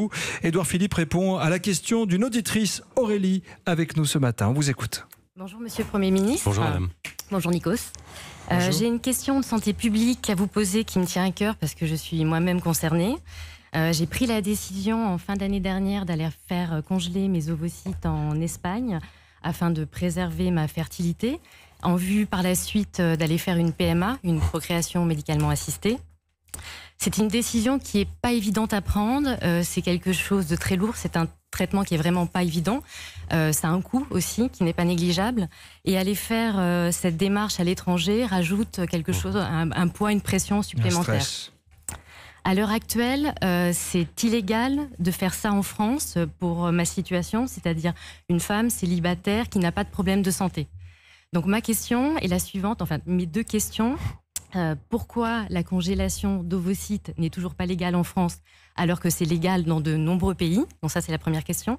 vous. Édouard Philippe répond à la question d'une auditrice, Aurélie, avec nous ce matin. On vous écoute. Bonjour Monsieur le Premier ministre. Bonjour Madame. Bonjour Nikos. J'ai une question de santé publique à vous poser qui me tient à cœur parce que je suis moi-même concernée. J'ai pris la décision en fin d'année dernière d'aller faire congeler mes ovocytes en Espagne afin de préserver ma fertilité, en vue par la suite d'aller faire une PMA, une procréation médicalement assistée. C'est une décision qui n'est pas évidente à prendre, c'est quelque chose de très lourd, c'est un traitement qui est vraiment pas évident, ça a un coût aussi qui n'est pas négligeable, et aller faire cette démarche à l'étranger rajoute quelque chose, un poids, une pression supplémentaire. À l'heure actuelle, c'est illégal de faire ça en France pour ma situation, c'est-à-dire une femme célibataire qui n'a pas de problème de santé. Donc ma question est la suivante, enfin mes deux questions. Pourquoi la congélation d'ovocytes n'est toujours pas légale en France alors que c'est légal dans de nombreux pays? Donc ça c'est la première question.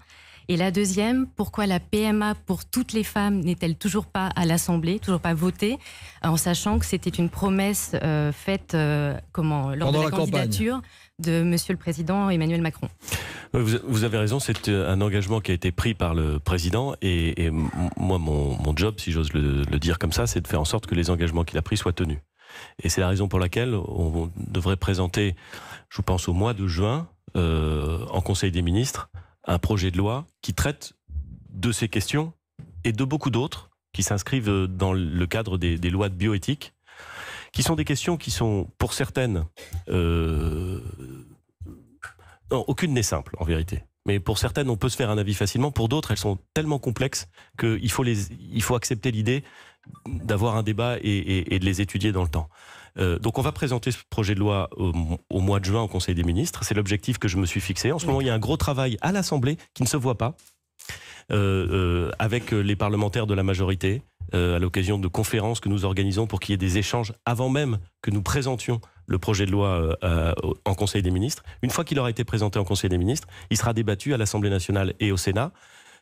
Et la deuxième, pourquoi la PMA pour toutes les femmes n'est-elle toujours pas à l'Assemblée, toujours pas votée, en sachant que c'était une promesse faite lors de la candidature de Monsieur le Président Emmanuel Macron? Vous avez raison, c'est un engagement qui a été pris par le Président et moi mon job, si j'ose le dire comme ça, c'est de faire en sorte que les engagements qu'il a pris soient tenus. Et c'est la raison pour laquelle on devrait présenter, je pense au mois de juin, en Conseil des ministres, un projet de loi qui traite de ces questions et de beaucoup d'autres qui s'inscrivent dans le cadre des lois de bioéthique, qui sont des questions qui sont, pour certaines, non, aucune n'est simple en vérité. Mais pour certaines, on peut se faire un avis facilement. Pour d'autres, elles sont tellement complexes qu'il faut accepter l'idée d'avoir un débat et de les étudier dans le temps. Donc on va présenter ce projet de loi au mois de juin au Conseil des ministres. C'est l'objectif que je me suis fixé. En ce moment, il y a un gros travail à l'Assemblée qui ne se voit pas, avec les parlementaires de la majorité, à l'occasion de conférences que nous organisons pour qu'il y ait des échanges avant même que nous présentions le projet de loi en Conseil des ministres. Une fois qu'il aura été présenté en Conseil des ministres, il sera débattu à l'Assemblée nationale et au Sénat.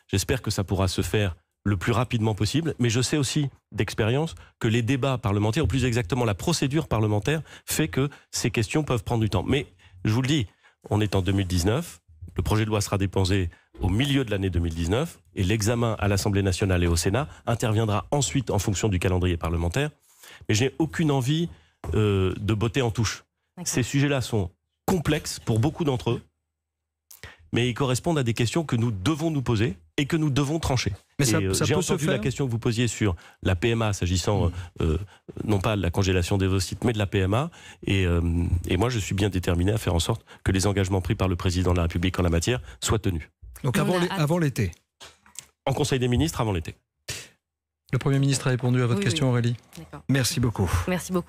J'espère que ça pourra se faire le plus rapidement possible, mais je sais aussi d'expérience que les débats parlementaires, ou plus exactement la procédure parlementaire, fait que ces questions peuvent prendre du temps. Mais je vous le dis, on est en 2019, le projet de loi sera déposé au milieu de l'année 2019, et l'examen à l'Assemblée nationale et au Sénat interviendra ensuite en fonction du calendrier parlementaire. Mais je n'ai aucune envie de botter en touche. Ces sujets-là sont complexes pour beaucoup d'entre eux, mais ils correspondent à des questions que nous devons nous poser et que nous devons trancher. Mais j'ai entendu la question que vous posiez sur la PMA, s'agissant non pas de la congélation des ovocytes, mais de la PMA. Et moi, je suis bien déterminé à faire en sorte que les engagements pris par le Président de la République en la matière soient tenus. Donc avant l'été? En Conseil des ministres, avant l'été. Le Premier ministre a répondu à votre question, Aurélie. D'accord. Merci beaucoup. Merci beaucoup.